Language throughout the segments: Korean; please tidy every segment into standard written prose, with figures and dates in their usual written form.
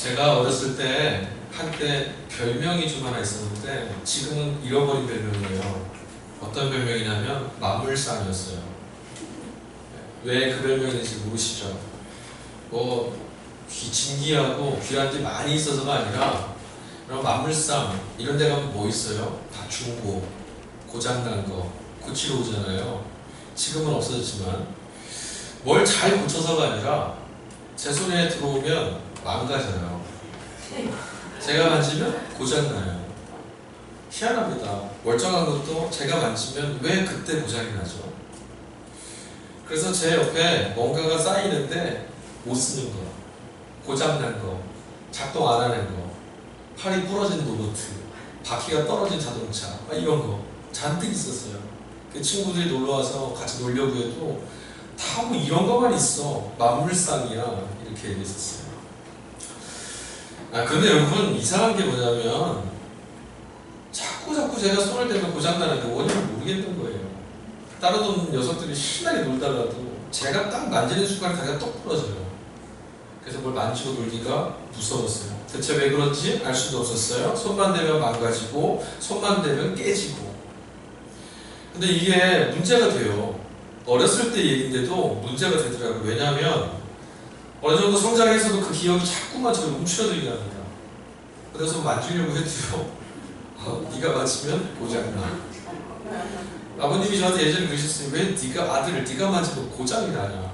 제가 어렸을 때 한때 별명이 좀 하나 있었는데 지금은 잃어버린 별명이에요. 어떤 별명이냐면 만물상이었어요. 왜 그 별명인지 모르시죠? 뭐 진기하고 귀한 게 많이 있어서가 아니라 그럼 만물상 이런 데 가면 뭐 있어요? 다 중고, 고장난 거 고치러 오잖아요. 지금은 없어졌지만 뭘 잘 고쳐서가 아니라 제 손에 들어오면 망가져요. 제가 만지면 고장나요. 희한합니다. 멀쩡한 것도 제가 만지면 왜 그때 고장이 나죠? 그래서 제 옆에 뭔가가 쌓이는데 못 쓰는 거, 고장난 거, 작동 안 하는 거, 팔이 부러진 로봇, 바퀴가 떨어진 자동차, 이런 거 잔뜩 있었어요. 그 친구들이 놀러와서 같이 놀려고 해도 다 뭐 이런 거만 있어, 만물상이야, 이렇게 얘기했었어요. 그런데 여러분 이상한 게 뭐냐면 자꾸 제가 손을 대면 고장나는데 원인을 모르겠는 거예요. 다른 녀석들이 신나게 놀다가도 제가 딱 만지는 순간에 다리가 똑 부러져요. 그래서 뭘 만지고 놀기가 무서웠어요. 대체 왜 그런지 알 수도 없었어요. 손만 대면 망가지고 손만 대면 깨지고. 근데 이게 문제가 돼요. 어렸을 때 얘기인데도 문제가 되더라고요. 왜냐하면 어느 정도 성장해서도 그 기억이 자꾸만 저를 움츠러들게 합니다. 그래서 만지려고 해도요. 네가 맞으면 고장나. 아버님이 저한테 예전에 그러셨어요. 왜 네가 아들을 네가 만지면 고장이 나냐.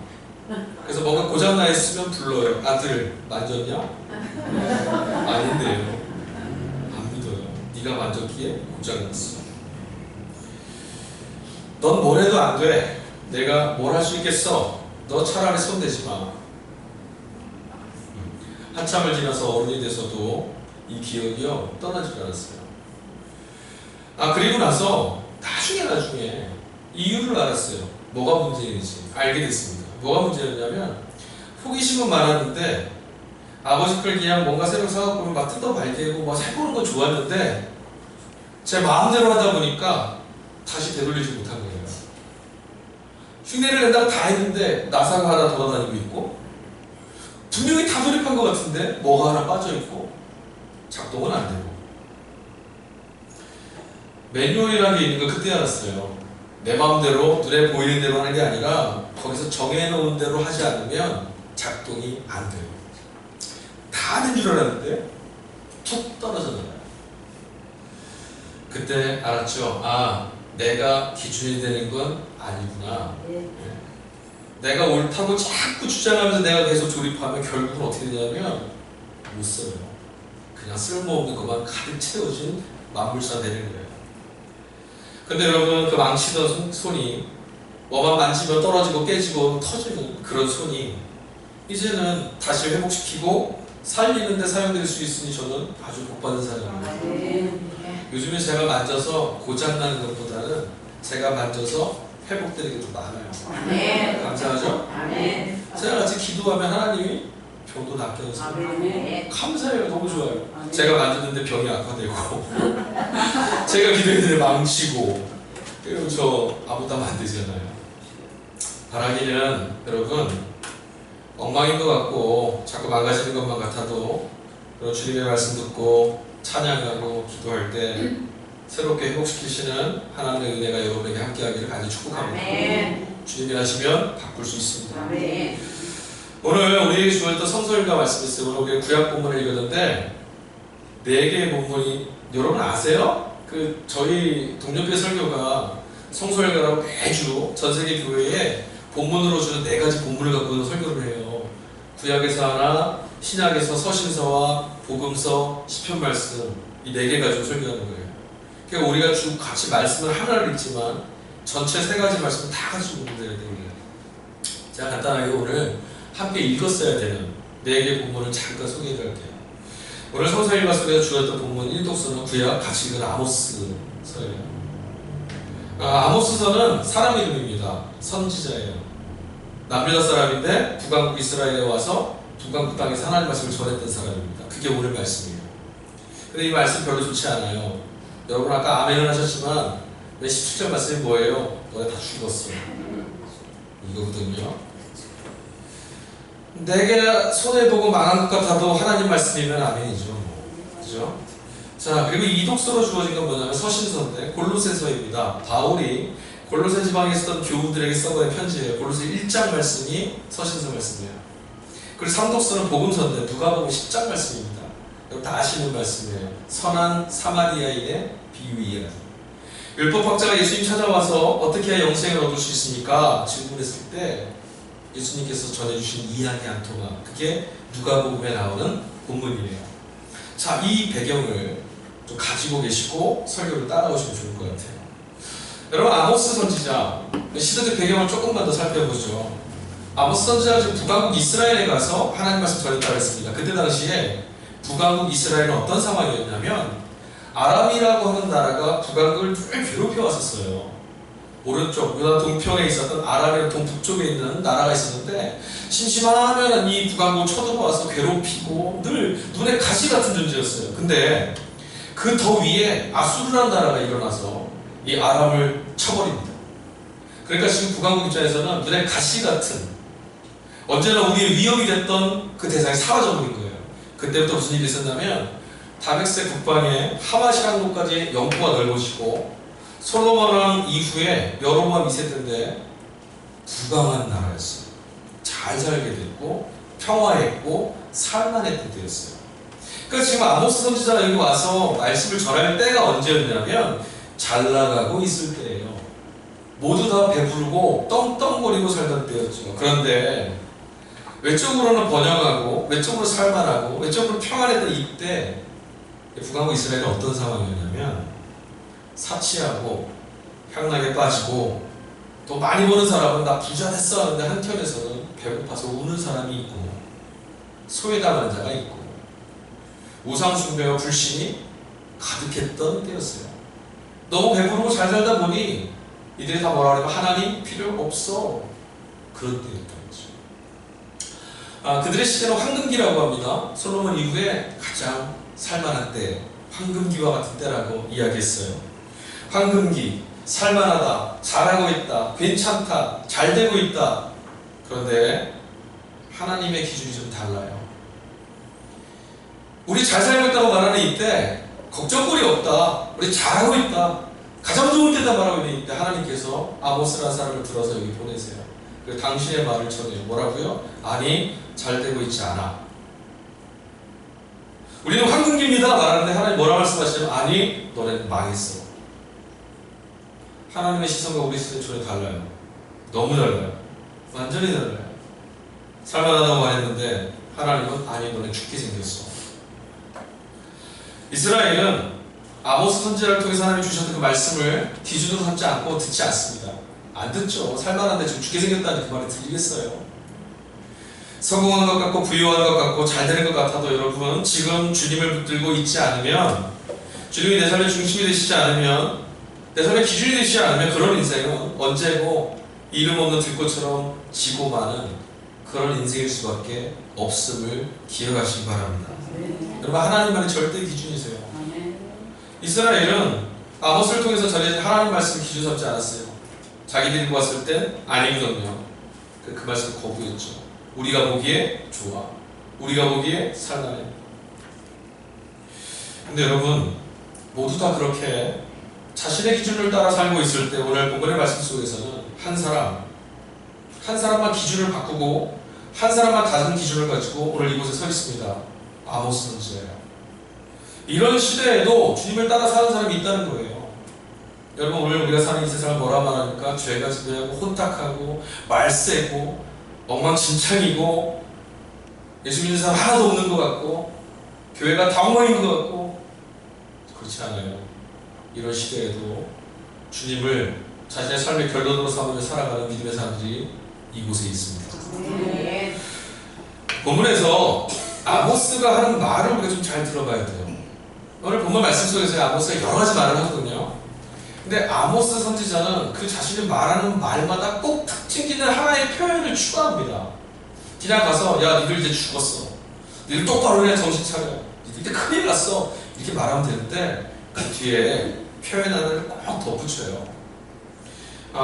그래서 뭔가 고장나 있으면 불러요. 아들 만졌냐? 아닌데요. 안 믿어요. 네가 만졌기에 고장났어. 넌 뭘 해도 안 돼. 내가 뭘 할 수 있겠어. 너 차라리 손대지 마. 한참을 지나서 어른이 돼서도 이 기억이요 떠나질 않았어요. 그리고 나서 나중에 이유를 알았어요. 뭐가 문제인지 알게 됐습니다. 뭐가 문제였냐면 호기심은 많았는데 아버지 걸 그냥 뭔가 새로 사갖고 막 뜯어발기고 막 해보는 건 좋았는데 제 마음대로 하다 보니까 다시 되돌리지 못한 거예요. 흉내를 낸다고 다 했는데 나사가 하나 돌아다니고 있고 분명히 다 돌입한 것 같은데 뭐가 하나 빠져있고 작동은 안 되고. 매뉴얼이라는 게 있는 걸 그때 알았어요. 내 마음대로 눈에 보이는 대로 하는 게 아니라 거기서 정해놓은 대로 하지 않으면 작동이 안 돼요. 다 된 줄 알았는데 툭 떨어져 나가요. 그때 알았죠. 내가 기준이 되는 건 아니구나. 내가 옳다고 자꾸 주장하면서 내가 계속 조립하면 결국은 어떻게 되냐면 못 써요. 그냥 쓸모없는 것만 가득 채워진 만물상 되는 거예요. 근데 여러분 그 망치던 손이 뭐만 만지면 떨어지고 깨지고 터지는 그런 손이 이제는 다시 회복시키고 살리는 데 사용될 수 있으니 저는 아주 복받은 사람입니다. 요즘에 제가 만져서 고장나는 것보다는 제가 만져서 회복되는 게 좀 많아요. 감사하죠? 제가 같이 기도하면 하나님이 병도 낫게 해주세요. 감사해요. 너무 좋아요. 제가 만졌는데 병이 악화되고 제가 기도했는데 망치고 그리고 저 아무도 하면 안 되잖아요. 바라기는 여러분 엉망인 것 같고 자꾸 망가지는 것만 같아도 주님의 말씀 듣고 찬양하고 기도할 때 새롭게 회복시키시는 하나님의 은혜가 여러분에게 함께하기를 간절히 축복합니다. 주님이 하시면 바꿀 수 있습니다. 오늘 우리에게 주어졌던 성서일과 말씀이 있어요. 오늘 우리가 구약 본문을 읽었는데 4개의 본문이 여러분 아세요? 저희 동료교회 설교가 성서일가라고 매주 전세계 교회에 본문으로 주는 4가지 본문을 갖고 설교를 해요. 구약에서 하나, 신약에서 서신서와 복음서, 시편 말씀 이 4개 가지고 설교하는 거예요. 그러니까 우리가 쭉 같이 말씀을 하나를 읽지만 전체 3가지 말씀을 다 같이 공부해야 돼요. 제가 간단하게 오늘 함께 읽었어야 되는 4개 본문을 잠깐 소개해 드릴게요. 오늘 성서일과 속에서 주었던 본문 1독서는 구약 같이 읽은 아모스서예요. 아모스서는 사람 이름입니다. 선지자예요. 남유다 사람인데 북왕국 이스라엘에 와서 북왕국 땅에서 하나님 말씀을 전했던 사람입니다. 그게 오늘 말씀이에요. 근데 이 말씀 별로 좋지 않아요. 여러분 아까 아멘을 하셨지만 왜 17절 말씀이 뭐예요? 너네 다 죽었어. 이거거든요. 내게 손해보고 망한 것 같아도 하나님 말씀이면 아멘이죠. 그죠? 자, 그리고 이 독서로 주어진 건 뭐냐면 서신서인데 골로새서입니다. 바울이 골로새 지방에 있었던 교우들에게 써보낸 편지예요. 골로새 1장 말씀이 서신서 말씀이에요. 그리고 상독서는 복음서인데 누가복음 10장 말씀입니다. 여러분 다 아시는 말씀이에요. 선한 사마리아인의 비유이에요. 율법학자가 예수님 찾아와서 어떻게 해야 영생을 얻을 수 있습니까? 질문했을 때 예수님께서 전해주신 이야기 한 통화, 그게 누가복음에 나오는 본문이에요. 자, 이 배경을 좀 가지고 계시고 설교를 따라오시면 좋을 것 같아요. 여러분, 아모스 선지자 시대적 배경을 조금만 더 살펴보죠. 아모스 선지자가 지금 북왕국 이스라엘에 가서 하나님 말씀 전했다고 했습니다. 그때 당시에 북왕국 이스라엘은 어떤 상황이었냐면 아람이라고 하는 나라가 북왕국을 늘 괴롭혀 왔었어요. 오른쪽, 요단 동편에 있었던 아람의 동북쪽에 있는 나라가 있었는데 심심하면 이 북왕국을 쳐들어와서 괴롭히고 늘 눈에 가시 같은 존재였어요. 근데 그 더 위에 아수르라는 나라가 일어나서 이 아람을 쳐버립니다. 그러니까 지금 북왕국 입장에서는 눈에 가시 같은, 언제나 우리의 위협이 됐던 그 대상이 사라져버린 거예요. 그때부터 무슨 일이 있었냐면 다백세 북방에 하마시라는 곳까지 영토가 넓어지고 솔로몬 왕 이후에 여로보암 2세 때인데 부강한 나라였어요. 잘 살게 됐고 평화했고 살만했던 때였어요. 그러니까 지금 아모스 선지자가 여기 와서 말씀을 전할 때가 언제였냐면 잘 나가고 있을 때예요. 모두 다 배부르고 떵떵거리고 살던 때였죠. 그런데 외적으로는 번영하고 외적으로 살만하고 외적으로 평안했던 이때 북왕국 이스라엘은 어떤 상황이었냐면 사치하고 향락에 빠지고 또 많이 버는 사람은 나 부자 됐어 하는데 한편에서는 배고파서 우는 사람이 있고 소외당한 자가 있고 우상숭배와 불신이 가득했던 때였어요. 너무 배부르고 잘 살다 보니 이들이 다 뭐라 그러면 하나님 필요 없어, 그런 때였던 거죠. 그들의 시대는 황금기라고 합니다. 솔로몬 이후에 가장 살만한 때, 황금기와 같은 때라고 이야기했어요. 황금기, 살만하다, 잘하고 있다, 괜찮다, 잘 되고 있다. 그런데 하나님의 기준이 좀 달라요. 우리 잘 살고 있다고 말하는 이때 걱정거리 없다, 우리 잘하고 있다, 가장 좋은 때다 말하고 있는 이때 하나님께서 아모스라는 사람을 들어서 여기 보내세요. 그리고 당신의 말을 전해요. 뭐라고요? 아니, 잘 되고 있지 않아. 우리는 황금기입니다 말하는데 하나님 뭐라 말씀하시냐면 아니, 너네는 망했어. 하나님의 시선과 우리 시선 전혀 달라요. 너무 달라요. 완전히 달라요. 살만하다고 말했는데 하나님은 아니, 너네 죽게 생겼어. 이스라엘은 아모스 선지자를 통해서 하나님이 주셨던 그 말씀을 기준으로 삼지 않고 듣지 않습니다. 안 듣죠. 살만한데 지금 죽게 생겼다는 그 말이 들리겠어요? 성공한 것 같고 부유한 것 같고 잘 되는 것 같아도 여러분 지금 주님을 붙들고 있지 않으면, 주님이 내 삶의 중심이 되시지 않으면, 내 삶의 기준이 되시지 않으면 그런 인생은 언제고 이름 없는 들꽃처럼 지고 마는 그런 인생일 수밖에 없음을 기억하시기 바랍니다. 여러분 하나님만의 절대 기준이세요. 이스라엘은 아모스를 통해서 전해진 하나님 말씀 기준 삼지 않았어요. 자기들이 보았을 땐 아니거든요. 그 말씀을 거부했죠. 우리가 보기에 좋아, 우리가 보기에 살만해. 근데 여러분 모두 다 그렇게 자신의 기준을 따라 살고 있을 때 오늘 본문의 말씀 속에서는 한 사람만 기준을 바꾸고 한 사람만 다른 기준을 가지고 오늘 이곳에 서 있습니다. 아모스 선지자예요. 이런 시대에도 주님을 따라 사는 사람이 있다는 거예요. 여러분 오늘 우리가 사는 이 세상을 뭐라 말하니까 죄가 지배하고 혼탁하고 말세고 엉망진창이고 예수 믿는 사람 하나도 없는 것 같고 교회가 다 엉망인 것 같고, 그렇지 않아요. 이런 시대에도 주님을 자신의 삶의 결론으로 삼으며 살아가는 믿음의 사람들이 이곳에 있습니다. 본문에서 아모스가 하는 말을 우리가 좀 잘 들어봐야 돼요. 오늘 본문 말씀 속에서 아모스가 여러 가지 말을 하거든요. 근데 아모스 선지자는 그 자신이 말하는 말마다 꼭 특징 있는 하나의 표현을 추가합니다. 그냥 가서 야 니들 이제 죽었어, 니들 똑바로 해, 정신 차려, 니들 이제 큰일 났어, 이렇게 말하면 되는데 그 뒤에 표현 하나를 꼭 덧붙여요.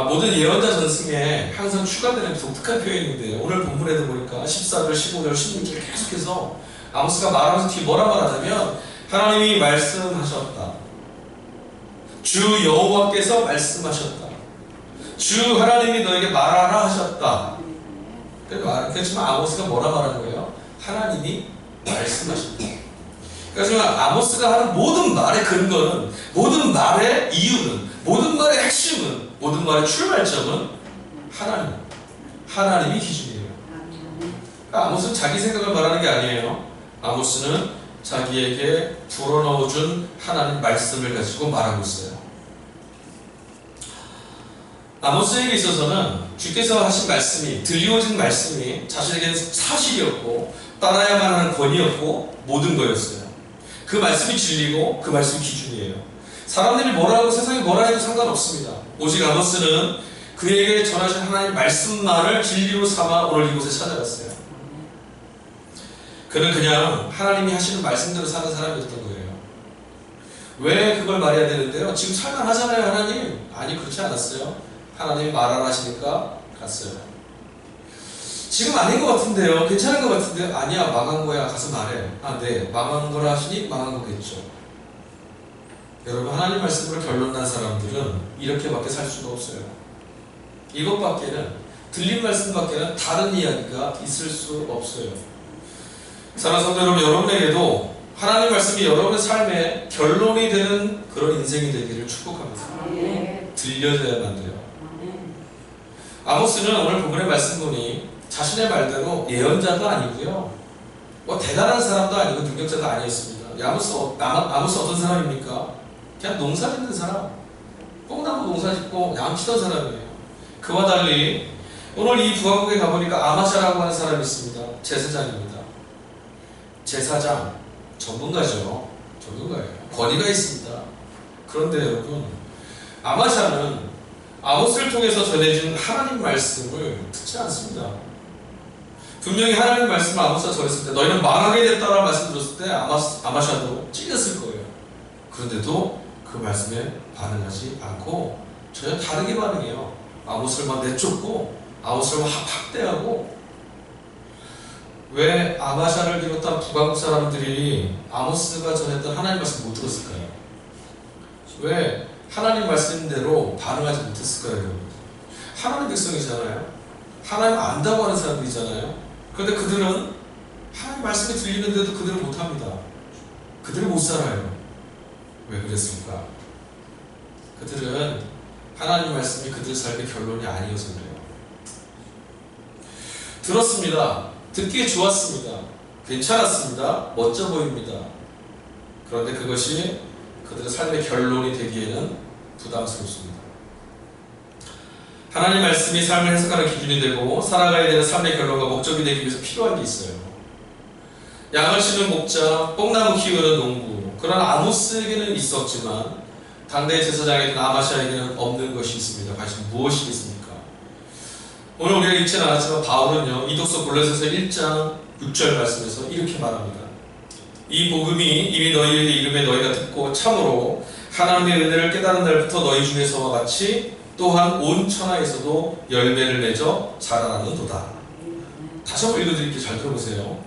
모든 예언자 전승에 항상 추가되는 독특한 표현인데 오늘 본문에도 보니까 14절, 15절, 16절 계속해서 아모스가 말하면서 뒤에 뭐라 말하냐면 하나님이 말씀하셨다. 주 여호와께서 말씀하셨다. 주 하나님이 너에게 말하라 하셨다. 그렇지만 아모스가 뭐라 말한 거예요? 하나님이 말씀하셨다. 그러니까 아모스가 하는 모든 말의 근거는, 모든 말의 이유는, 모든 말의 핵심은, 모든 말의 출발점은 하나님이 기준이에요. 그러니까 아모스는 자기 생각을 말하는 게 아니에요. 아모스는 자기에게 불어넣어준 하나님 말씀을 가지고 말하고 있어요. 아모스에게 있어서는 주께서 하신 말씀이, 들려오신 말씀이 자신에게는 사실이었고 따라야만 하는 권위였고 모든 거였어요. 그 말씀이 진리고 그 말씀이 기준이에요. 사람들이 뭐라 하고 세상이 뭐라 해도 상관없습니다. 오직 아모스는 그에게 전하신 하나님 말씀만을 진리로 삼아 오늘 이곳에 찾아갔어요. 그는 그냥 하나님이 하시는 말씀대로 사는 사람이었던 거예요. 왜 그걸 말해야 되는데요? 지금 살만하잖아요, 하나님. 아니, 그렇지 않았어요. 하나님이 말하라 하시니까 갔어요. 지금 아닌 것 같은데요? 괜찮은 것 같은데요? 아니야, 망한 거야. 가서 말해. 네, 망한 거라 하시니 망한 거겠죠. 여러분, 하나님 말씀으로 결론난 사람들은 이렇게밖에 살 수가 없어요. 이것밖에는, 들린 말씀밖에는 다른 이야기가 있을 수 없어요. 사랑하는 성도 여러분, 여러분에게도 하나님 말씀이 여러분의 삶에 결론이 되는 그런 인생이 되기를 축복합니다. 들려져야만 돼요. 아모스는 오늘 본문의 말씀 보니 자신의 말대로 예언자도 아니고요, 뭐 대단한 사람도 아니고 능력자도 아니었습니다. 아모스 어떤 사람입니까? 그냥 농사 짓는 사람, 뽕나무 농사 짓고 양치던 사람이에요. 그와 달리 오늘 이 부하국에 가보니까 아마샤라고 하는 사람이 있습니다. 제사장입니다. 제사장, 전문가죠. 전문가예요. 권위가 있습니다. 그런데 여러분, 아마샤는 아모스를 통해서 전해진 하나님 말씀을 듣지 않습니다. 분명히 하나님 말씀을 아모스가 전했을 때 너희는 망하게 됐다라는 말씀 들었을 때 아마샤도 찔렸을 거예요. 그런데도 그 말씀에 반응하지 않고 전혀 다르게 반응해요. 아모스를 막 내쫓고 아모스를 막 학대하고. 왜 아마샤를 비롯한 북왕국 사람들이 아모스가 전했던 하나님 말씀을 못 들었을까요? 왜 하나님 말씀대로 반응하지 못했을까요, 여러분? 하나님 백성이잖아요. 하나님 안다고 하는 사람들이잖아요. 그런데 그들은 하나님 말씀이 들리는데도 그들은 못합니다. 그들은 못 살아요. 왜 그랬을까? 그들은 하나님 말씀이 그들 삶의 결론이 아니어서 그래요. 들었습니다. 듣기에 좋았습니다. 괜찮았습니다. 멋져 보입니다. 그런데 그것이 그들의 삶의 결론이 되기에는 부담스럽습니다. 하나님 말씀이 삶을 해석하는 기준이 되고 살아가야 되는 삶의 결론과 목적이 되기 위해서 필요한 게 있어요. 양을 치는 목자, 뽕나무 키우는 농부, 그런 아모스에게는 있었지만 당대의 제사장이던 아마샤에게는 없는 것이 있습니다. 과연 무엇이겠습니까? 오늘 우리가 읽지는 않았지만 바울은요, 이독서 골로새서 1장 6절 말씀에서 이렇게 말합니다. 이 복음이 이미 너희에게 이름에 너희가 듣고 참으로 하나님의 은혜를 깨달은 날부터 너희 중에서와 같이 또한 온 천하에서도 열매를 맺어 자라나는도다. 다시 한번 읽어드릴게요. 잘 들어보세요.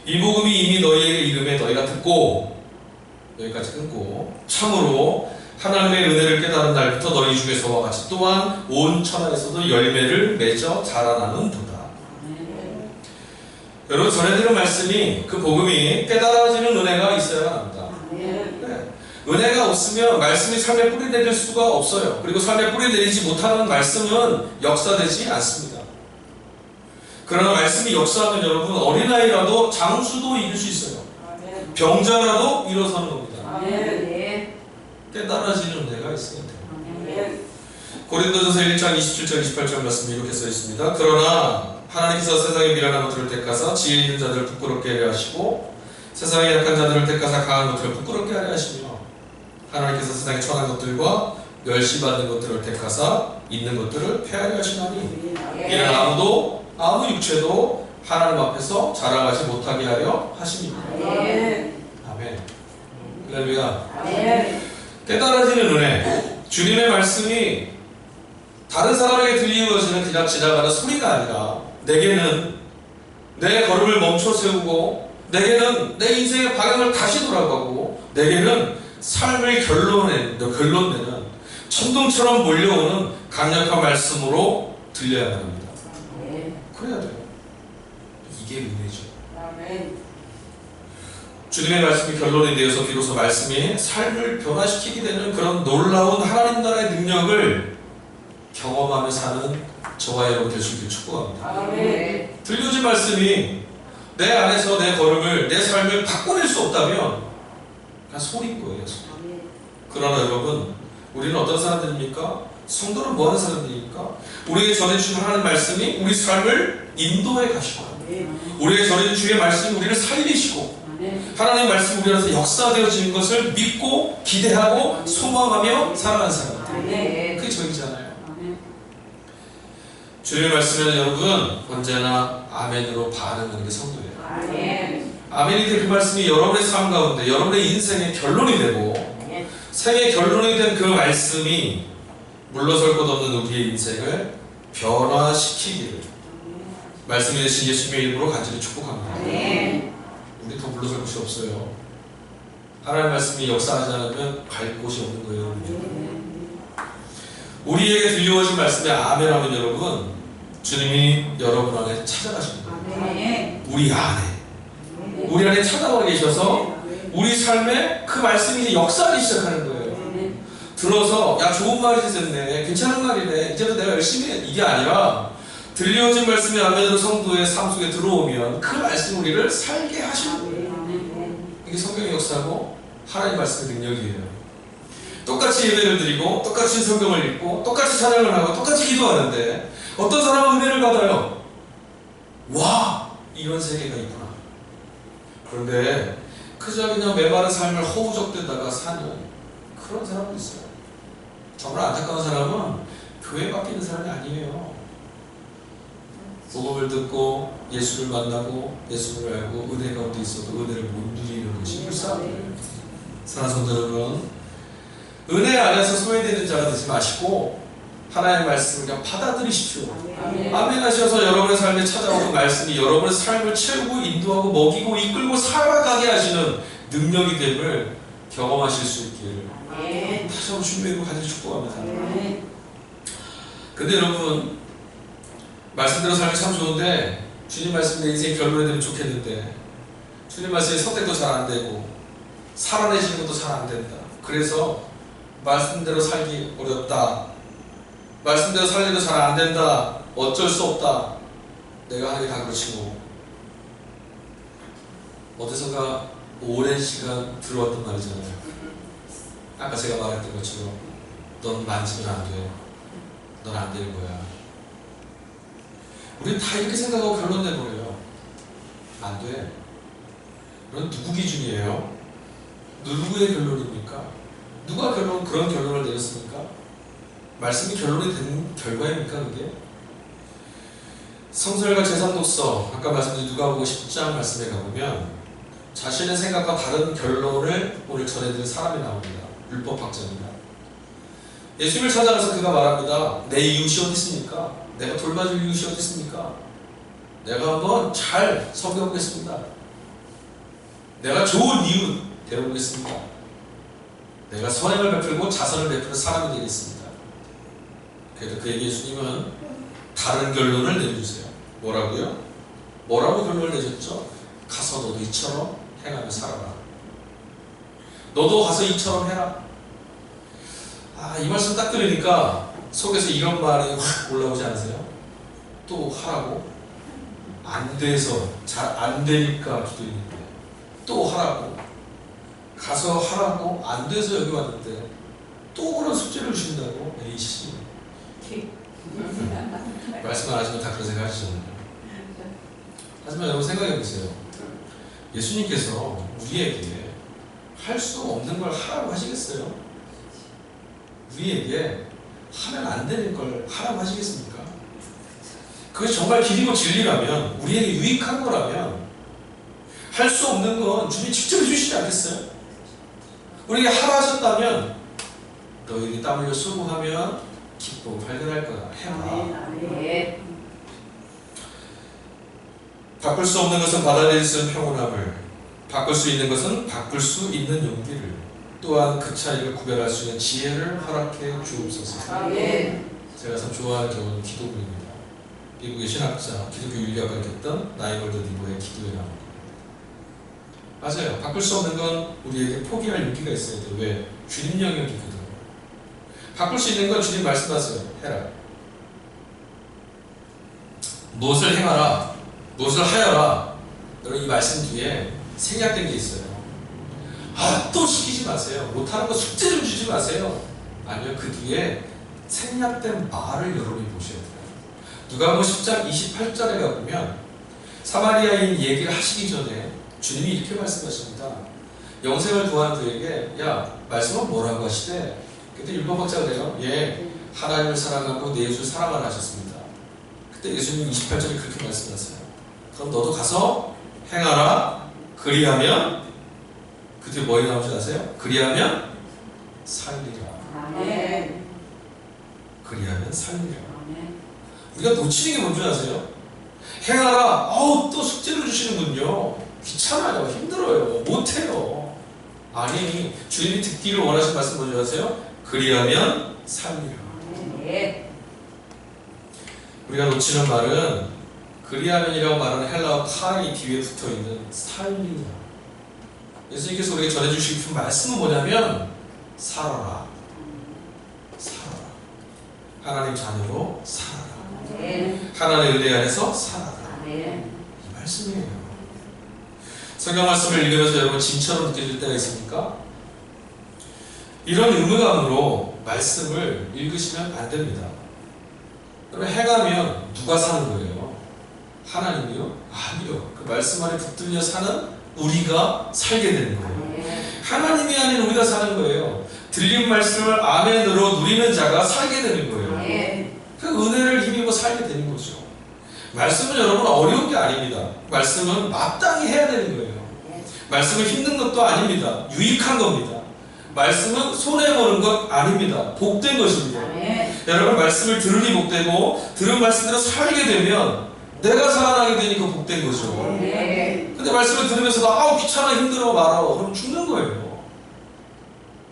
이 복음이 이미 너희에게 이름에 너희가 듣고, 여기까지 끊고, 참으로 하나님의 은혜를 깨달은 날부터 너희 중에서와 같이 또한 온 천하에서도 열매를 맺어 자라나는도다. 여러분, 전해드린 말씀이, 그 복음이 깨달아지는 은혜가 있어야 합니다. 네. 은혜가 없으면 말씀이 삶에 뿌리 내릴 수가 없어요. 그리고 삶에 뿌리 내리지 못하는 말씀은 역사되지 않습니다. 그러나 말씀이 역사하면 여러분, 어린아이라도 장수도 이길 수 있어요. 병자라도 일어서는 겁니다. 깨달아지는 은혜가 있어야 돼요. 고린도전서 1장 27절 28절 말씀이 이렇게 써 있습니다. 그러나 하나님께서 세상에 미련한 것들을 택하사 지혜 있는 자들을 부끄럽게 하려 하시고 세상에 약한 자들을 택하사 강한 것들을 부끄럽게 하려 하시며 하나님께서 세상에 천한 것들과 멸시받는 것들을 택하사 있는 것들을 폐하려 하시나니 이는 아무 육체도 하나님 앞에서 자랑하지 못하게 하려 하십니다. 아멘. 할렐루야. 깨달아지는 은혜, 주님의 말씀이 다른 사람에게 들리어지는 그냥 지나가는 소리가 아니라 내게는 내 걸음을 멈춰 세우고, 내게는 내 인생의 방향을 다시 돌아가고, 내게는 삶을 결론내는 천둥처럼 몰려오는 강력한 말씀으로 들려야 합니다. 그래야 돼요. 이게 은혜죠. 주님의 말씀이 결론이 되어서 비로소 말씀이 삶을 변화시키게 되는 그런 놀라운 하나님 나라의 능력을 경험하며 사는 저와 여러분 될 수 있기를 축복합니다. 들려진 말씀이 내 안에서 내 걸음을, 내 삶을 바꿔낼 수 없다면 그냥 소리인 거예요. 소리. 그러나 여러분, 우리는 어떤 사람들입니까? 성도는 뭐 하는 사람들입니까? 우리에게 전해주신 하나님 말씀이 우리 삶을 인도해 가시고, 우리에게 전해준 주의 말씀이 우리를 살리시고, 하나님 말씀이 우리 안에서 역사되어지는 것을 믿고 기대하고 소망하며 살아가는 사람들. 그게 저희잖아요. 주님의 말씀에는 여러분 언제나 아멘으로 반응하는 게 성도예요. 아멘이 된 그 말씀이 여러분의 삶 가운데 여러분의 인생의 결론이 되고, 생의 결론이 된 그 말씀이 물러설 것 없는 우리의 인생을 변화시키기를 말씀이 되신 예수님의 이름으로 간절히 축복합니다. 우리 더 물러설 곳이 없어요. 하나님의 말씀이 역사하지 않으면 갈 곳이 없는 거예요. 우리에게 들려오신 말씀에 아멘하면 여러분, 주님이 여러분 안에 찾아가시는 거예요. 우리 안에 찾아와 계셔서 우리 삶에 그 말씀이 이제 역사하기 시작하는 거예요. 들어서 야 좋은 말이 됐네, 괜찮은 말이네, 이제도 내가 열심히 해, 이게 아니라 들려진 말씀이 아멘으로 성도의 삶 속에 들어오면 그 말씀이 우리를 살게 하시는 거예요. 이게 성경의 역사고 하나님의 말씀의 능력이에요. 똑같이 예배를 드리고 똑같이 성경을 읽고 똑같이 찬양을 하고 똑같이 기도하는데 어떤 사람은 은혜를 받아요. 와, 이런 세계가 있구나. 그런데 그저 그냥 메마른 삶을 허우적대다가 사는 그런 사람도 있어요. 정말 안타까운 사람은 교회 밖에 있는 사람이 아니에요. 복음을 듣고 예수를 만나고 예수를 알고 은혜 가운데 있어도 은혜를 못 누리는 것이 불쌍해요. 사랑하는 성도 여러분, 은혜 안에서 소외되는 자가 되지 마시고 하나님의 말씀을 그냥 받아들이십시오. 아멘 하셔서 여러분의 삶에 찾아오는 말씀이 여러분의 삶을 채우고 인도하고 먹이고 이끌고 살아가게 하시는 능력이 됨을 경험하실 수 있기를 다시 한번 주님의 간절히 축복합니다. 근데 여러분, 말씀대로 살면 참 좋은데 주님 말씀 내 인생 결론이 되면 좋겠는데 주님 말씀에 선택도 잘 안 되고 살아내시는 것도 잘 안 된다. 그래서 말씀대로 살기 어렵다, 말씀대로 살기도 잘 안 된다, 어쩔 수 없다, 내가 하는 게 다 그렇지 뭐. 어디선가 오랜 시간 들어왔던 말이잖아요. 아까 제가 말했던 것처럼 넌 만지면 안 돼, 넌 안 되는 거야. 우리는 다 이렇게 생각하고 결론 내버려요. 안 돼. 그건 누구 기준이에요? 누구의 결론입니까? 누가 그런 결론을 내렸습니까? 말씀이 결론이 된 결과입니까 그게? 성서열과 제3독서 아까 말씀드린 누가복음 10장 말씀에 가보면 자신의 생각과 다른 결론을 오늘 전해드린 사람이 나옵니다. 율법학자입니다. 예수님을 찾아가서 그가 말합니다. 내 이웃이 어디 있습니까? 내가 돌봐줄 이웃이 어디 있습니까? 내가 한번 잘 섬겨보겠습니다. 내가 좋은 이웃 데려오겠습니다. 내가 선행을 베풀고 자선을 베푸는 사람이 되겠습니다. 그래서 그에게 예수님은 다른 결론을 내려주세요. 뭐라고요? 뭐라고 결론을 내줬죠? 가서 너도 이처럼 행하며 살아라. 너도 가서 이처럼 해라. 이 말씀 딱 들으니까 속에서 이런 말이 확 올라오지 않으세요? 또 하라고? 안 돼서 잘 안 되니까 기도했는데 또 하라고? 가서 하라고? 안 돼서 여기 왔는데 또 그런 숙제를 주신다고? 에이씨. 말씀 안 하시면 다 그런 생각 하시잖아요. 하지만 여러분 생각해보세요. 예수님께서 우리에게 할 수 없는 걸 하라고 하시겠어요? 우리에게 하면 안 되는 걸 하라고 하시겠습니까? 그게 정말 길이고 진리라면, 우리에게 유익한 거라면 할 수 없는 건 주님이 직접 해주시지 않겠어요? 우리에게 하라 하셨다면 너희들이 땀 흘려 수고하면 기쁨을 발견할 거야. 해라. 아멘. 바꿀 수 없는 것은 받아들일 수 있는 평온함을, 바꿀 수 있는 것은 바꿀 수 있는 용기를, 또한 그 차이를 구별할 수 있는 지혜를 허락해 주옵소서. 아멘. 제가 참 좋아하는 경우는 기도문입니다. 미국의 신학자, 기독교 윤리학을 했던 나이멀드 니보의 기도에 나온 거예요. 맞아요. 바꿀 수 없는 건 우리에게 포기할 용기가 있어야 돼요. 왜? 주님 영역이거든요. 바꿀 수 있는 건 주님 말씀하세요. 해라. 무엇을 행하라, 무엇을 하여라. 여러분 이 말씀 뒤에 생략된 게 있어요. 또 시키지 마세요. 못하는 거 숙제 좀 주지 마세요. 아니요, 그 뒤에 생략된 말을 여러분이 보셔야 돼요. 누가복음 10장 28절에 가보면 사마리아인 얘기를 하시기 전에 주님이 이렇게 말씀하십니다. 영생을 구하는 그에게 야, 말씀은 뭐라고 하시대? 그때 율법학자가 돼요. 예, 하나님을 사랑하고 내 이웃을 사랑하라 하셨습니다. 그때 예수님이 28절에 그렇게 말씀하세요. 그럼 너도 가서 행하라. 그리하면, 그 뒤에 뭐에 나오지 아세요? 그리하면 살리라. 아멘. 그리하면 살리라. 아멘. 우리가 놓치는 게 뭔지 아세요? 행하라. 또 숙제를 주시는군요. 귀찮아요. 힘들어요. 못해요. 아니, 주님이 듣기를 원하시는 말씀 뭔지 아세요? 그리하면 살리라. 아멘. 우리가 놓치는 말은 그리하면이라고 말하는 헬라어 카이 뒤에 붙어있는 살리라. 예수님께서 우리에게 전해주시고 싶은 말씀은 뭐냐면 살아라. 살아라. 하나님 자녀로 살아라. 아멘. 하나님의 은혜 안에서 살아라. 아멘. 이 말씀이에요. 성경 말씀을 읽으면서 여러분 진처럼 느껴질 때가 있습니까? 이런 의무감으로 말씀을 읽으시면 안 됩니다. 그러면 행하면 누가 사는 거예요? 하나님이요? 아니요. 그 말씀 안에 붙들려 사는 우리가 살게 되는 거예요. 아멘. 하나님이 아닌 우리가 사는 거예요. 들린 말씀을 아멘으로 누리는 자가 살게 되는 거예요. 아멘. 그 은혜를 힘입어 살게 되는 거죠. 말씀은 여러분 어려운 게 아닙니다. 말씀은 마땅히 해야 되는 거예요. 말씀을 힘든 것도 아닙니다. 유익한 겁니다. 말씀은 손해보는 것 아닙니다. 복된 것입니다. 아멘. 여러분 말씀을 들으니 복되고 들은 말씀대로 살게 되면 내가 살아나게 되니까 복된 거죠. 아멘. 근데 말씀을 들으면서도 귀찮아 힘들어 말아 그럼 죽는 거예요.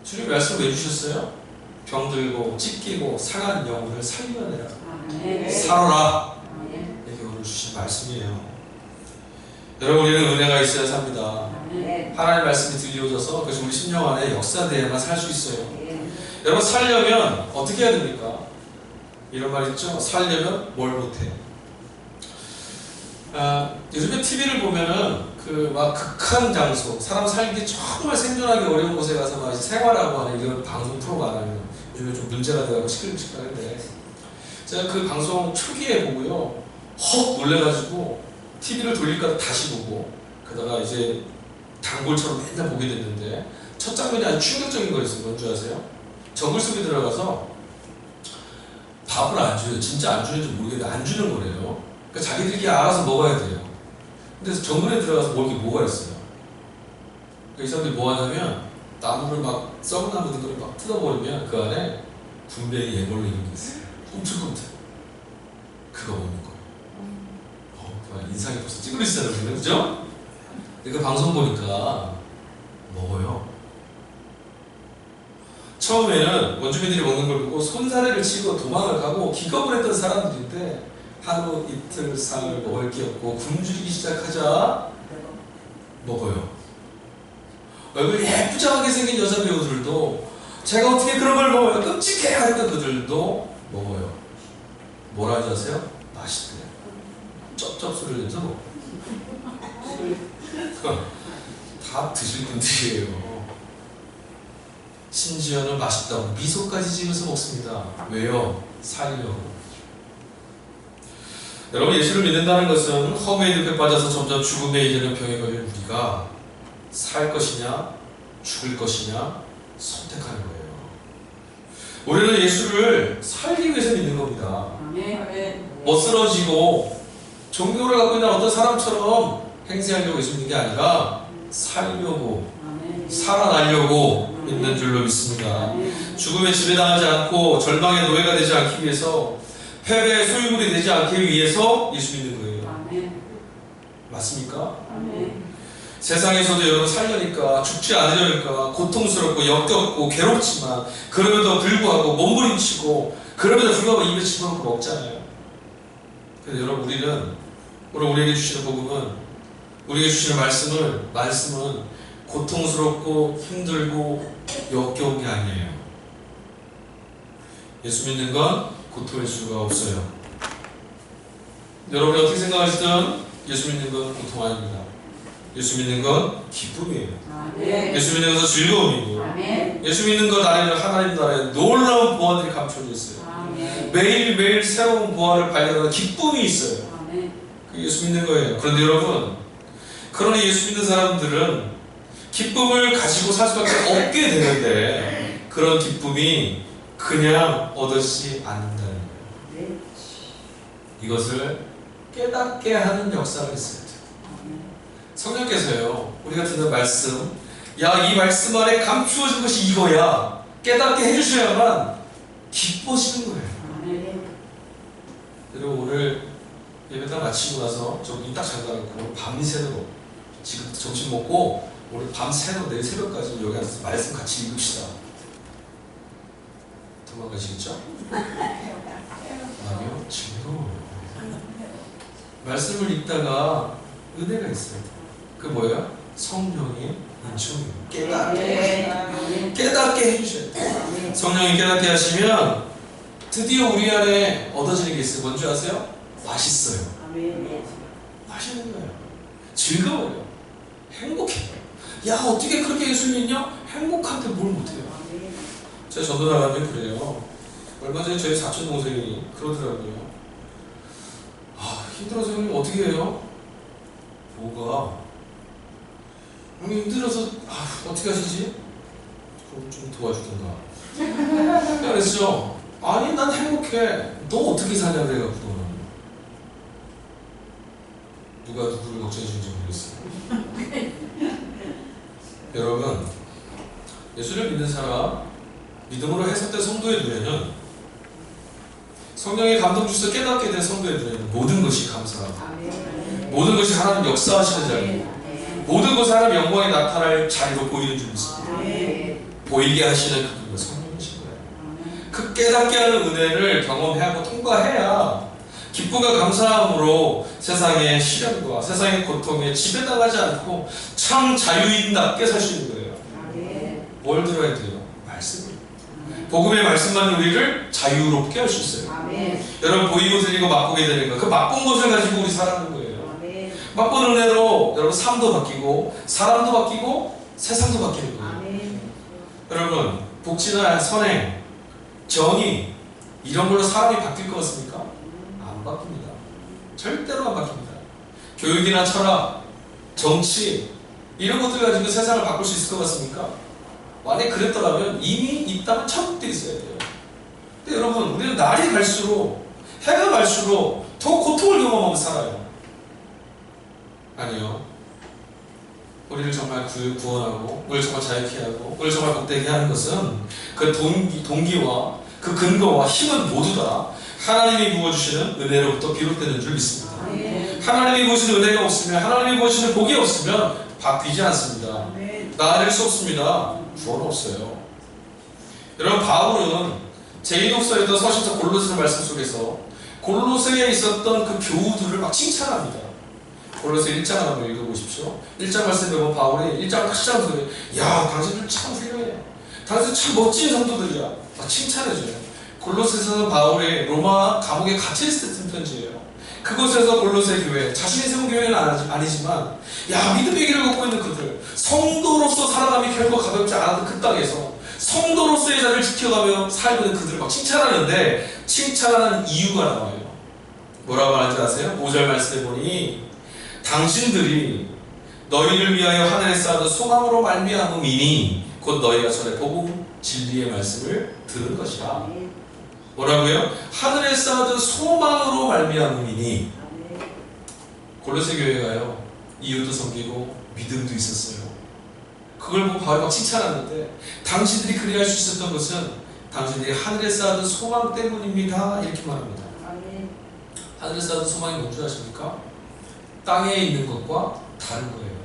주님 말씀 왜 주셨어요? 병들고 찢기고 상한 영혼을 살려내라. 아멘. 살아라. 아멘. 이게 오늘 주신 말씀이에요. 여러분 우리는 은혜가 있어야 삽니다. 아멘. 하나님의 말씀이 들려줘서 그것이 우리 심령 안에 역사돼야만 살 수 있어요. 아멘. 여러분 살려면 어떻게 해야 됩니까? 이런 말 있죠? 살려면 뭘 못해? 요즘에 TV를 보면은 그 막 극한 장소, 사람 살기 정말 생존하기 어려운 곳에 가서 막 생활하고 하는 이런 방송 프로가 나요. 요즘에 좀 문제가 되고 시끌시끌한데 제가 그 방송 초기에 보고요, 헉 놀래가지고 TV를 돌릴까 다시 보고 그러다가 이제 단골처럼 맨날 보게 됐는데 첫 장면이 아주 충격적인 거였어요. 뭔지 아세요? 정글 속에 들어가서 밥을 안 줘요. 진짜 안 주는지 모르겠는데 안 주는 거래요. 그러니까 자기들끼리 알아서 먹어야 돼요. 근데 정글에 들어가서 먹을 게 뭐가 있어요? 그러니까 이 사람들이 뭐 하냐면 나무를 막 썩은 나무 같은 걸 막 뜯어버리면 그 안에 분명히 예벌로 이런 게 있어요. 꿈틀꿈틀. 그거 먹는 거예요. 인상이 벌써 찌그러지잖아요. 그죠? 근데 그 방송 보니까 먹어요. 처음에는 원주민들이 먹는 걸 보고 손사래를 치고 도망을 가고 기겁을 했던 사람들인데 하루 이틀 사흘 먹을 게 없고 굶주리기 시작하자 먹어요. 얼굴 예쁘장하게 생긴 여자 배우들도 제가 어떻게 그런 걸 먹어요? 끔찍해! 하니까 그들도 먹어요. 뭐라 하지 아세요? 맛있대요. 쩝쩝 소리를 내면서 먹어요. 다 드실 분들이에요. 심지어는 맛있다고 미소까지 지으면서 먹습니다. 왜요? 살려고. 여러분 예수를 믿는다는 것은 허무의 늪에 빠져서 점점 죽음에 이르는 병에 걸린 우리가 살 것이냐 죽을 것이냐 선택하는 거예요. 우리는 예수를 살기 위해서 믿는 겁니다. 아멘. 멋스러지고 종교를 갖고 있는 어떤 사람처럼 행세하려고 예수 믿는 게 아니라 살려고 아멘. 살아나려고 있는 줄로 믿습니다. 아멘. 죽음에 지배당하지 않고 절망의 노예가 되지 않기 위해서, 패배의 소유물이 되지 않기 위해서 예수 믿는 거예요. 아멘. 맞습니까? 아멘. 세상에서도 여러분 살려니까, 죽지 않으려니까 고통스럽고 역겹고 괴롭지만, 그럼에도 불구하고 몸부림치고, 그럼에도 불구하고 입에 집어넣고 먹잖아요. 그래서 여러분, 오늘 우리에게 주시는 복음은, 우리에게 주시는 말씀은 고통스럽고 힘들고 역겨운 게 아니에요. 예수 믿는 건 고통일 수가 없어요. 여러분이 어떻게 생각하시든 예수 믿는 건 고통 아닙니다. 예수 믿는 건 기쁨이에요. 아멘. 예수 믿는 것은 즐거움이고, 아멘. 예수 믿는 것 안에는 하나님 나라의 놀라운 보안들이 감춰져 있어요. 아멘. 매일매일 새로운 보안을 발견하는 기쁨이 있어요. 아멘. 그게 예수 믿는 거예요. 그런데 여러분, 그러니 예수 믿는 사람들은 기쁨을 가지고 살 수밖에 없게 되는데, 그런 기쁨이 그냥 얻어지지 않는다는 거예요. 이것을 깨닫게 하는 역사가 있어요. 성령께서요, 우리가 듣는 말씀, 야, 이 말씀 안에 감추어진 것이 이거야, 깨닫게 해주셔야만 기뻐지는 거예요. 아멘. 여러분, 오늘 예배 다 마치고 나서 좀 딱 잠가놓고 밤새도록, 지금 점심 먹고 오늘 밤새도록 내일 새벽까지 여기 앉아서 말씀 같이 읽읍시다. 도망가시겠죠? 아니요, 즐거워요. 말씀을 읽다가 은혜가 있어요. 그 뭐예요? 성령의 은총이에요. 깨닫게 해주셔야 돼요. 성령이 깨닫게 하시면 드디어 우리 안에 얻어지는 게 있어요. 뭔지 아세요? 맛있어요. 맛있는 거예요. 즐거워요. 행복해요. 야, 어떻게 그렇게 예수 믿냐? 행복한데 뭘 못해요. 제가 전도 나가면 그래요. 얼마 전에 저희 사촌 동생이 그러더라고요. 아, 힘들어서 형님 어떻게 해요? 뭐가? 형님 힘들어서 어떻게 하시지? 그럼 좀 도와주던가. 그랬죠. 아니, 난 행복해. 너 어떻게 사냐 그래갖고. 누가 누구를 걱정해 주는지 모르겠어요. 여러분, 예수를 믿는 사람, 믿음으로 해석된 성도의 눈에는, 성령의 감동 주셔서 깨닫게 된 성도의 눈에는 모든 것이 감사하고, 모든 것이 하나님 역사하시는 자리고, 모든 것이 하나님 영광이 나타날 자리로 보이는 줄 믿습니다. 보이게 하시는 그분은 성령이신 거예요. 그 깨닫게 하는 은혜를 경험하고 통과해야 기쁨과 감사함으로 세상의 시련과 세상의 고통에 지배당하지 않고 참 자유인답게 살 수 있는 거예요. 뭘 들어야 돼요? 말씀을. 복음의 말씀만 우리를 자유롭게 할 수 있어요. 여러분, 보이고 들리고 맛보게 되는 거, 그 맛본 것을 가지고 우리 살아가는 거예요. 맛본 은혜로 여러분 삶도 바뀌고 사람도 바뀌고 세상도 바뀌는 거예요. 여러분, 복지나 선행, 정의 이런 걸로 사람이 바뀔 것 같습니까? 안 바뀝니다. 절대로 안 바뀝니다. 교육이나 철학, 정치 이런 것들 가지고 세상을 바꿀 수 있을 것 같습니까? 만약에 그랬더라면 이미 이 땅은 천국들이 있어야 돼요. 근데 여러분, 우리는 날이 갈수록, 해가 갈수록 더 고통을 경험하고 살아요. 아니요. 우리를 정말 구원하고, 우리를 정말 자유케 하고, 우리를 정말 복되게 하는 것은 그 동기와 그 근거와 힘은 모두 다 하나님이 부어주시는 은혜로부터 비롯되는 줄 믿습니다. 하나님이 부어주시는 은혜가 없으면, 하나님이 부어주시는 복이 없으면 바뀌지 않습니다. 나아질 수 없습니다. 구원 없어요. 여러분, 바울은 제2독서였던 서신서 골로새 말씀 속에서 골로새에 있었던 그 교우들을 막 칭찬합니다. 골로새 1장 한번 읽어보십시오. 1장 말씀에 보면 바울이 1장 다시 장소에, 야, 당신들 참 훌륭해. 당신들 참 멋진 성도들이야. 막 칭찬해줘요. 골로새에서는 바울이 로마 감옥에 갇혀있을 때 쓴 편지예요. 그곳에서 골로새 교회, 자신이 세운 교회는 아니지만, 야, 믿음의 길을 걷고 있는 그들, 성도로서 살아감이 결코 가볍지 않았던 그 땅에서 성도로서의 자리를 지켜가며 살고 있는 그들을 막 칭찬하는데, 칭찬하는 이유가 나와요. 뭐라고 하는지 아세요? 5절 말씀에 보니, 당신들이 너희를 위하여 하늘에 쌓아둔 소망으로 말미암음이니 곧 너희가 전에 복음 진리의 말씀을 들은 것이라. 뭐라고요? 하늘에 쌓아둔 소망으로 말미암음이니. 골로새 교회가요, 이웃도 섬기고 믿음도 있었어요. 그걸 보고 바울이 막 칭찬하는데 당신들이 그리할 수 있었던 것은 당신들이 하늘에 쌓아둔 소망 때문입니다. 이렇게 말합니다. 아멘. 하늘에 쌓아둔 소망이 뭔지 아십니까? 땅에 있는 것과 다른 거예요.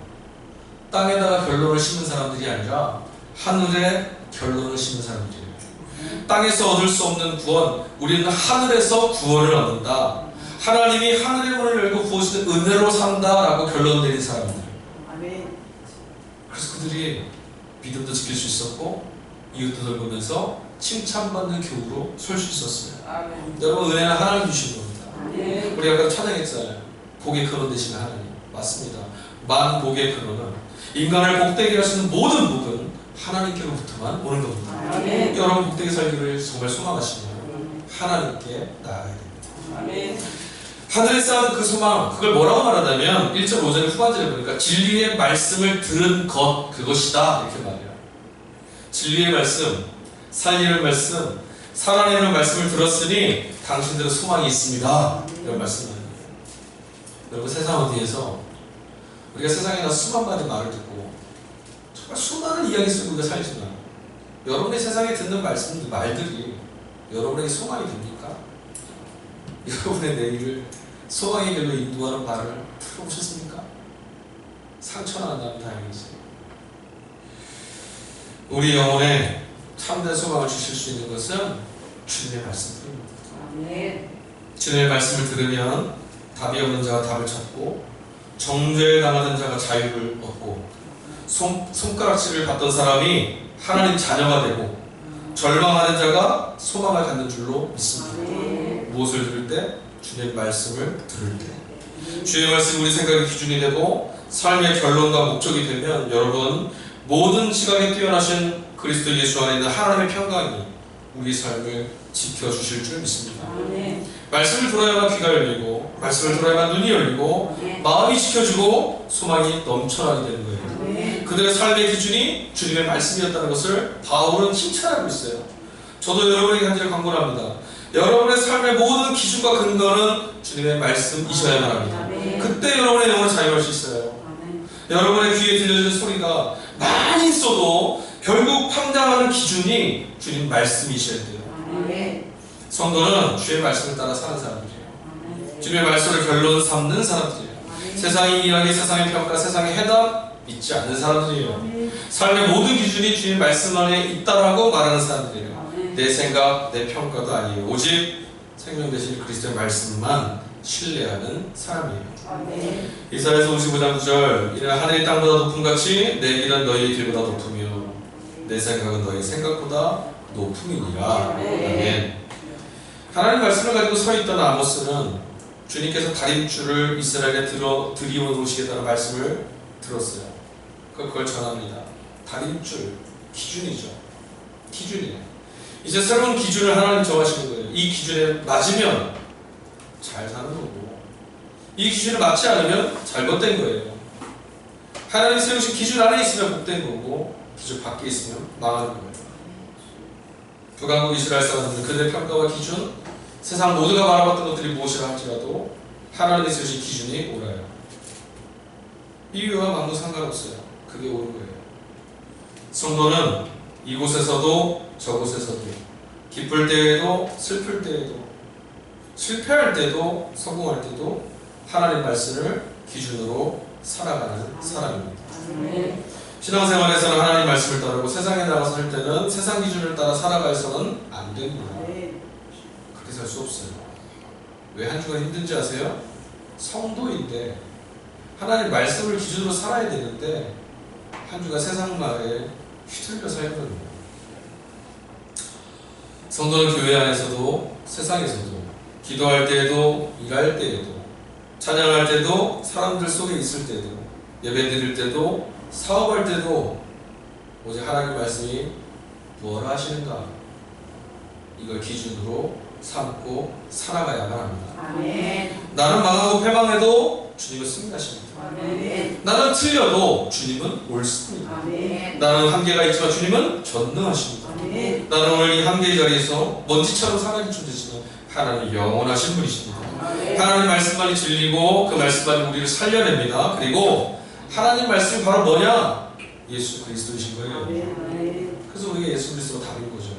땅에다가 결론을 심은 사람들이 아니라 하늘에 결론을 심은 사람들이에요. 땅에서 얻을 수 없는 구원, 우리는 하늘에서 구원을 얻는다. 하나님이 하늘의 문을 열고 부어주시는 은혜로 산다라고 결론 내린 사람들. 아멘. 그래서 그들이 믿음도 지킬 수 있었고 이웃도 돌보면서 칭찬받는 교우로 설 수 있었어요. 아멘. 여러분, 은혜는 하나님 주신 겁니다. 아멘. 우리 아까 찬양했잖아요. 복의 근원 되시는 하나님. 맞습니다. 만 복의 근원은 인간을 복되게 하시는 모든 복은 하나님께로부터만 오는 겁니다. 아멘. 여러분 복되게 살기를 정말 소망하시면 하나님께 나아가야 됩니다. 아멘. 하늘에 쌓은 그 소망, 그걸 뭐라고 말하냐면 1절 5절 후반절에 보니까 진리의 말씀을 들은 것, 그것이다 이렇게 말해요. 진리의 말씀, 살리는 말씀, 살아내는 말씀을 들었으니 당신들은 소망이 있습니다. 이런 말씀을. 여러분, 세상 어디에서 우리가 세상에 나서 수만 가지 말을 듣고 정말 수많은 이야기 속에 우리가 살지만 여러분의 세상에 듣는 말들이 여러분에게 소망이 됩니까? 여러분의 내일을 소망의 길로 인도하는 말을 들어보셨습니까? 상처나 안 나면 다행이지. 우리 영혼에 참된 소망을 주실 수 있는 것은 주님의 말씀뿐입니다. 아멘. 주님의 말씀을 들으면 답이 없는 자가 답을 찾고 정죄에 당하던 자가 자유를 얻고 손가락질을 받던 사람이 하나님 자녀가 되고 절망하는 자가 소망을 갖는 줄로 믿습니다. 아멘. 무엇을 들을 때? 주님의 말씀을 들을 때. 주의 말씀이 우리 생각의 기준이 되고 삶의 결론과 목적이 되면 여러분, 모든 지각에 뛰어나신 그리스도 예수 안에 있는 하나님의 평강이 우리 삶을 지켜주실 줄 믿습니다. 아멘. 말씀을 들어야만 귀가 열리고 말씀을 들어야만 눈이 열리고 아멘. 마음이 지켜지고 소망이 넘쳐나게 되는 거예요. 아멘. 그들의 삶의 기준이 주님의 말씀이었다는 것을 바울은 칭찬하고 있어요. 저도 여러분에게 간절히 강구합니다. 여러분의 삶의 모든 기준과 근거는 주님의 말씀이셔야만 합니다. 아멘. 그때 여러분의 영혼을 자유할 수 있어요. 아멘. 여러분의 귀에 들려주는 소리가 많이 있어도 결국 판단하는 기준이 주님 말씀이셔야 돼요. 아멘. 성도는 주의 말씀을 따라 사는 사람들이에요. 아멘. 주님의 말씀을 결론 삼는 사람들이에요. 아멘. 세상의 이야기, 세상의 평가, 세상의 해답 믿지 않는 사람들이에요. 아멘. 삶의 모든 기준이 주님 말씀 안에 있다라고 말하는 사람들이에요. 아멘. 내 생각, 내 평가도 아니에요. 오직 생명 되신 그리스도의 말씀만 신뢰하는 사람이에요. 아멘. 이사야서 55장 9절 이는 하늘이 땅보다 높은 같이 내 길은 너희의 길보다 높으며 내 생각은 너희 생각보다 높음이니라. 아멘. 하나님 말씀을 가지고 서 있던 아모스는 주님께서 다림줄을 이스라엘에 들이워 놓으시겠다는 말씀을 들었어요. 그걸 전합니다. 다림줄, 기준이죠. 기준이에요. 이제 새로운 기준을 하나님 정하시는 거예요. 이 기준에 맞으면 잘 사는 거고 이 기준에 맞지 않으면 잘못된 거예요. 하나님 세우신 기준 안에 있으면 복된 거고 기준 밖에 있으면 망하는 거예요. 북왕국 이스라엘 사람들은 그들의 평가와 기준, 세상 모두가 바라봤던 것들이 무엇이라 할지라도 하나님이 세우신 기준이 옳아요. 이유와 만무 상관없어요. 그게 옳은 거예요. 성도는 이곳에서도 저곳에서도 기쁠 때에도 슬플 때에도 실패할 때도 성공할 때도 하나님 말씀을 기준으로 살아가는 사람입니다. 아멘. 신앙생활에서는 하나님 말씀을 따르고 세상에 나가서 할 때는 세상 기준을 따라 살아가서는 안 됩니다. 아멘. 그렇게 살 수 없어요. 왜 한 주가 힘든지 아세요? 성도인데 하나님 말씀을 기준으로 살아야 되는데 한 주가 세상 말에 휘둘려 살는 거예요. 성도는 교회 안에서도 세상에서도 기도할 때에도 일할 때에도 찬양할 때도 사람들 속에 있을 때도 예배 드릴 때도 사업할 때도 오직 하나님 말씀이 무엇을 하시는가 이걸 기준으로 삼고 살아가야만 합니다. 아멘. 나는 망하고 패망해도 주님은 승리하십니다. 아멘. 나는 틀려도 주님은 옳습니다. 아멘. 나는 한계가 있지만 주님은 전능하십니다. 아멘. 나는 오늘 이 한계의 자리에서 먼지처럼 사라질 존재지만 하나님은 영원하신 분이십니다. 하나님 말씀만이 진리고 그 말씀만이 우리를 살려냅니다. 그리고 하나님 말씀이 바로 뭐냐? 예수 그리스도이신 거예요. 그래서 우리가 예수 그리스도가 답인 거죠.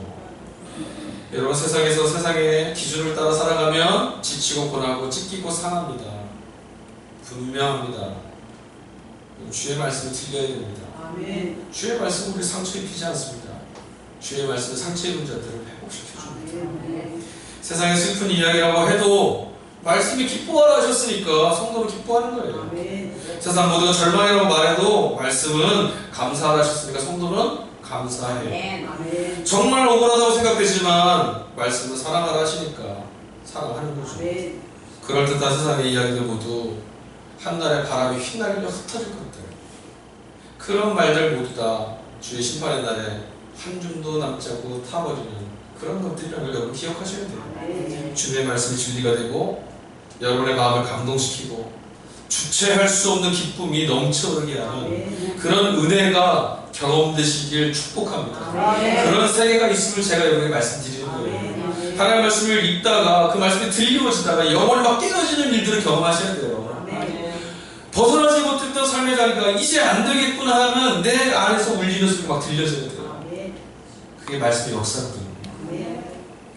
여러분, 세상에서 세상의 기준을 따라 살아가면 지치고 고나고 찢기고 상합니다. 분명합니다. 주의 말씀을 들려야 됩니다. 주의 말씀은 우리 상처 입히지 않습니다. 주의 말씀은 상처 입은 자들을 회복시켜줍니다. 세상의 슬픈 이야기라고 해도 말씀이 기뻐하라 하셨으니까 성도는 기뻐하는 거예요. 세상 모두가 절망이라고 말해도 말씀은 감사하라 하셨으니까 성도는 감사해요. 정말 억울하다고 생각되지만 말씀은 사랑하라 하시니까 사랑하는 거죠. 그럴듯한 세상의 이야기들 모두 한날의 바람이 휘날려 흩어질 것들, 그런 말들 모두 다 주의 심판의 날에 한 줌도 남지 않고 타버리는 그런 것들이라는 걸 여러분 기억하셔야 돼요. 주님의 말씀이 진리가 되고 여러분의 마음을 감동시키고 주체할 수 없는 기쁨이 넘쳐오르게 하는 그런 은혜가 경험되시길 축복합니다. 그런 세계가 있음을 제가 여러분에게 말씀드리는 거예요. 하나님의 말씀을 읽다가 그 말씀이 들리워지다가 영혼이 막 깨어지는 일들을 경험하셔야 돼요. 벗어나지 못했던 삶의 자리가 이제 안 되겠구나 하면 내 안에서 울리는 소리가 막 들려져야 돼요. 그게 말씀의 역사거든요.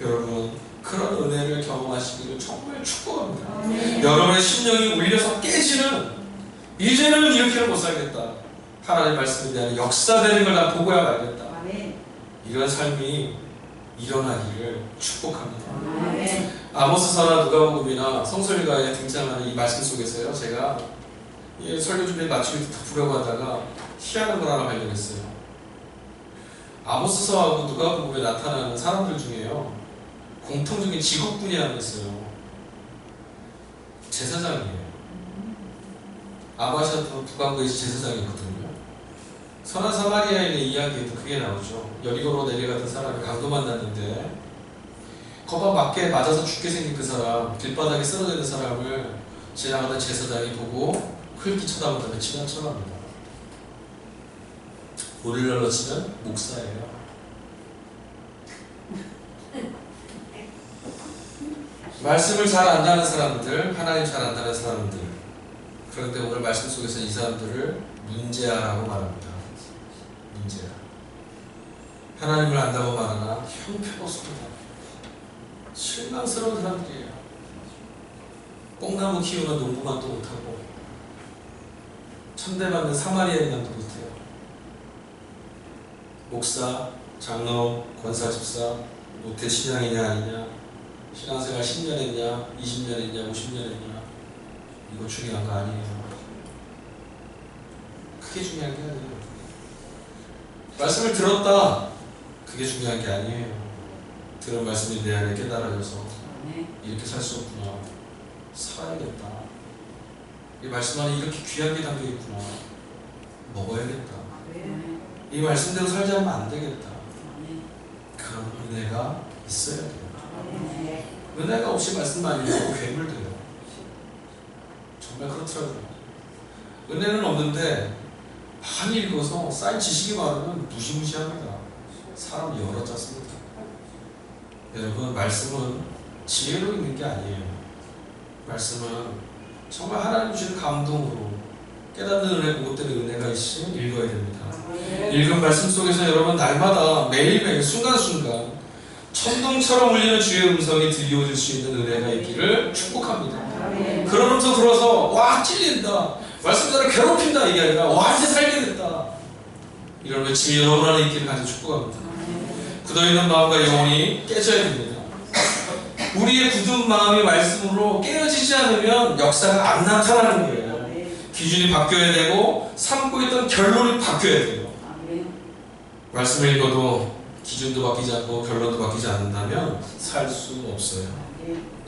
여러분, 그런 은혜를 경험하시기를 정말 축복합니다. 여러분의 심령이 울려서 깨지는, 이제는 이렇게는 못 살겠다, 하나님의 말씀에 대한 역사되는 걸 난 보고야 말겠다, 이런 삶이 일어나기를 축복합니다. 아모스서나 누가복음이나 성설가에 등장하는 이 말씀 속에서요, 제가 설교 준비 마치고 덮으려고 하다가 희한한 걸 하나 발견했어요. 아모스서하고 누가복음에 나타나는 사람들 중에요, 공통적인 직업군이 하나 있어요. 제사장이에요. 아바샤도 북왕국에서 제사장이 있거든요. 선한 사마리아인의 이야기에도 그게 나오죠. 여리고로 내려가던 사람이 강도 만났는데 거봐 맞게 맞아서 죽게 생긴 그 사람, 길바닥에 쓰러져 있는 사람을 지나가던 제사장이 보고 흘기 쳐다본 다음에 지나쳐갑니다. 오늘날로 치면 목사예요. 말씀을 잘 안다는 사람들, 하나님 잘 안다는 사람들, 그런데 오늘 말씀 속에서 이 사람들을 문제아라고 말합니다. 문제아. 하나님을 안다고 말하나 형편없습니다. 실망스러운 사람들이에요. 뽕나무 키우는 농부만도 못하고 천대받는 사마리아인만도 못해요. 목사, 장로, 권사, 집사, 모태 신앙이냐 아니냐, 신앙생활 10년 했냐, 20년 했냐, 50년 했냐, 이거 중요한 거 아니에요. 그게 중요한 게 아니에요. 말씀을 들었다, 그게 중요한 게 아니에요. 들은 말씀이 내 안에 깨달아져서 이렇게 살 수 없구나, 살아야겠다, 이 말씀 안에 이렇게 귀한 게 담겨있구나, 먹어야겠다, 이 말씀대로 살지 않으면 안 되겠다, 그런 은혜가 있어야 돼요. 은혜가 없이 말씀만 읽고 괴물돼요. 정말 그렇더라고요. 은혜는 없는데 많이 읽어서 쌓인 지식이 많으면 무시무시합니다. 사람 열어짰습니다. 여러분, 말씀은 지혜로 읽는 게 아니에요. 말씀은 정말 하나님 주시는 감동으로 깨닫는 은혜, 그것 때문에 은혜가 있으면 읽어야 됩니다. 읽은 말씀 속에서 여러분 날마다 매일매일 순간순간 천둥처럼 울리는 주의 음성이 들려줄 수 있는 은혜가 있기를 축복합니다. 그런 음성 들어서 와 찔린다, 말씀대로 괴롭힌다, 이게 아니라 와 이제 살게 됐다, 이런 외침이 여러분 안에 있기를 간절히 축복합니다. 굳어있는 마음과 영혼이 깨져야 됩니다. 우리의 굳은 마음이 말씀으로 깨어지지 않으면 역사가 안 나타나는 거예요. 기준이 바뀌어야 되고 삼고 있던 결론이 바뀌어야 돼요. 말씀을 읽어도 기준도 바뀌지 않고 결론도 바뀌지 않는다면 살 수 없어요.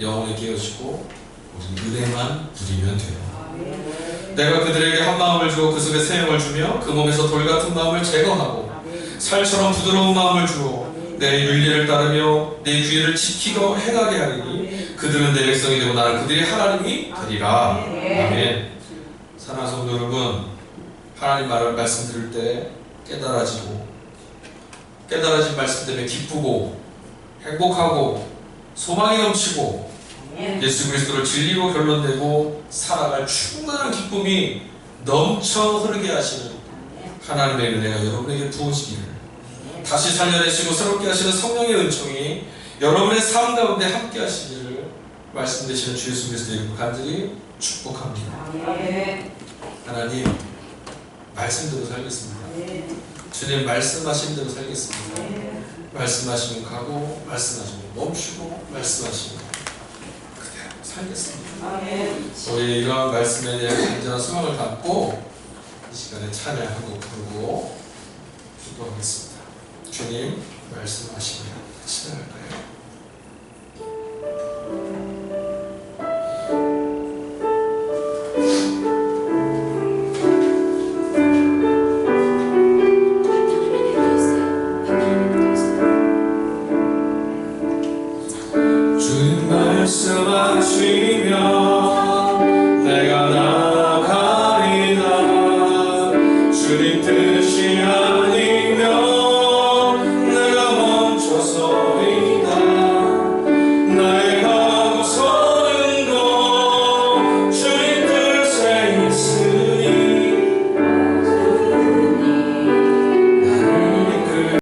영혼이 깨어지고 우리 은혜만 누리면 돼요. 내가 그들에게 한 마음을 주고 그 속에 새 영을 주며 그 몸에서 돌 같은 마음을 제거하고 살처럼 부드러운 마음을 주어 내 윤리를 따르며 내 규례를 지키고 행하게 하리니 그들은 내 백성이 되고 나는 그들이 하나님이 되리라. 아멘. 사랑하는 성도 여러분, 하나님 말씀 들을 때 깨달아지고 깨달아진 말씀 때문에 기쁘고 행복하고 소망이 넘치고 예수 그리스도를 진리로 결론내고 살아갈 충만한 기쁨이 넘쳐 흐르게 하시는 하나님의 은혜가 여러분에게 부어지기를, 다시 살려내시고 새롭게 하시는 성령의 은총이 여러분의 삶 가운데 함께 하시기를 말씀되시는 주 예수 그리스도의 이름으로 간절히 축복합니다. 하나님, 말씀대로 살겠습니다. 주님 말씀하신 대로 살겠습니다. 말씀하시면 가고, 말씀하시면 멈추고, 말씀하시면 그대로 살겠습니다. 저희의 이러한 말씀에 대한 간절한 소망을 담고 이 시간에 찬양 한 곡 부르고 기도하겠습니다. 주님 말씀하시면 시작할까요?